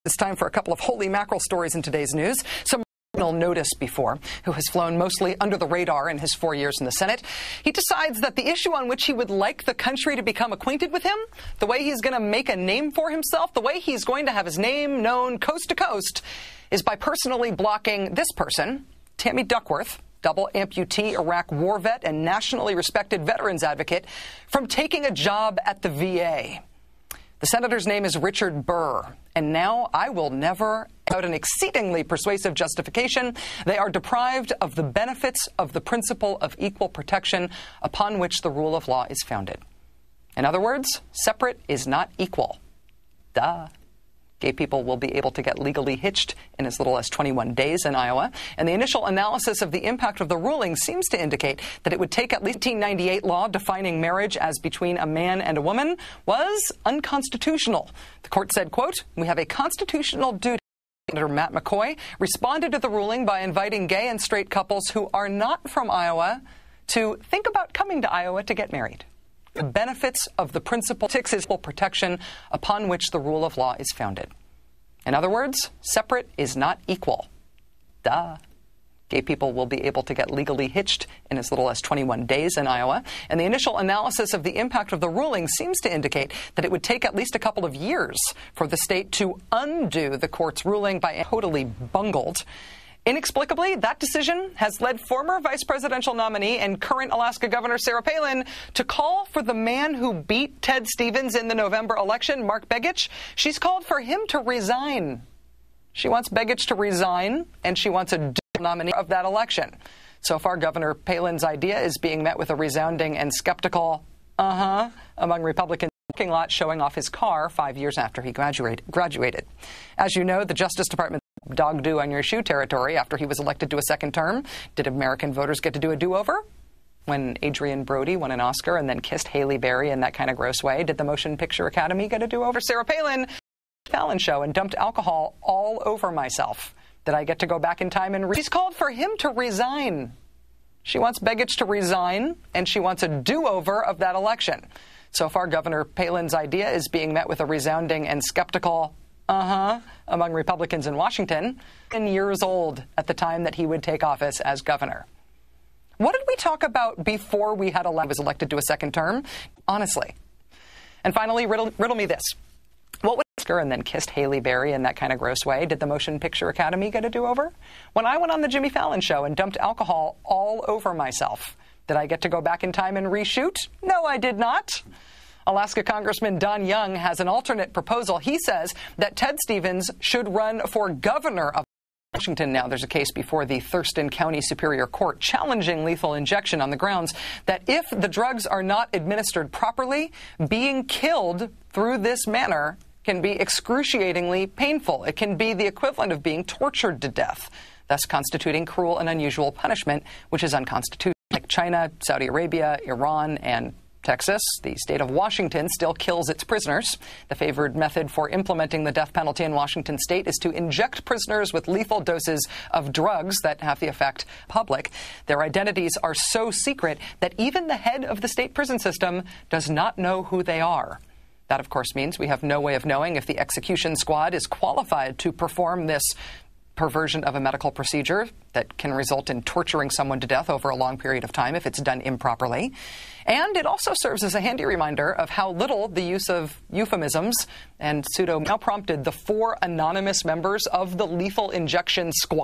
It's time for a couple of holy mackerel stories in today's news. Some notice before, who has flown mostly under the radar in his 4 years in the Senate. He decides that the issue on which he would like the country to become acquainted with him, the way he's going to make a name for himself, the way he's going to have his name known coast to coast, is by personally blocking this person, Tammy Duckworth, double amputee Iraq war vet and nationally respected veterans advocate, from taking a job at the VA. The senator's name is Richard Burr, and now I will never, without an exceedingly persuasive justification, they are deprived of the benefits of the principle of equal protection upon which the rule of law is founded. In other words, separate is not equal. Duh. Gay people will be able to get legally hitched in as little as 21 days in Iowa, and the initial analysis of the impact of the ruling seems to indicate that it would take at least 1898 law defining marriage as between a man and a woman was unconstitutional. The court said, quote, "We have a constitutional duty." Senator Matt McCoy responded to the ruling by inviting gay and straight couples who are not from Iowa to think about coming to Iowa to get married. The benefits of the principle of equal protection upon which the rule of law is founded. In other words, separate is not equal. Duh. Gay people will be able to get legally hitched in as little as 21 days in Iowa, and the initial analysis of the impact of the ruling seems to indicate that it would take at least a couple of years for the state to undo the court's ruling by totally bungled. Inexplicably, that decision has led former vice presidential nominee and current Alaska Governor Sarah Palin to call for the man who beat Ted Stevens in the November election, Mark Begich. She's called for him to resign. She wants Begich to resign, and she wants a nominee of that election. So far, Governor Palin's idea is being met with a resounding and skeptical among Republicans. Parking lot showing off his car 5 years after he graduated. As you know, the Justice Department dog do on your shoe territory after he was elected to a second term. Did American voters get to do a do-over? When Adrian Brody won an Oscar and then kissed Halle Berry in that kind of gross way, did the Motion Picture Academy get a do-over? Sarah Palin, Fallon show, and dumped alcohol all over myself. Did I get to go back in time and she's called for him to resign. She wants Begich to resign, and she wants a do-over of that election. So far, Governor Palin's idea is being met with a resounding and skeptical among Republicans in Washington, 10 years old at the time that he would take office as governor. What did we talk about before we had was elected to a second term? Honestly. And finally, riddle me this. What would Oscar and then kissed Halle Berry in that kind of gross way? Did the Motion Picture Academy get a do-over? When I went on the Jimmy Fallon show and dumped alcohol all over myself, did I get to go back in time and reshoot? No, I did not. Alaska Congressman Don Young has an alternate proposal. He says that Ted Stevens should run for governor of Washington. Now, there's a case before the Thurston County Superior Court challenging lethal injection on the grounds that if the drugs are not administered properly, being killed through this manner can be excruciatingly painful. It can be the equivalent of being tortured to death, thus constituting cruel and unusual punishment, which is unconstitutional. Like China, Saudi Arabia, Iran, and Texas, the state of Washington still kills its prisoners. The favored method for implementing the death penalty in Washington state is to inject prisoners with lethal doses of drugs that have the effect public. Their identities are so secret that even the head of the state prison system does not know who they are. That, of course, means we have no way of knowing if the execution squad is qualified to perform this perversion of a medical procedure that can result in torturing someone to death over a long period of time if it's done improperly. And it also serves as a handy reminder of how little the use of euphemisms and pseudo now prompted the 4 anonymous members of the lethal injection squad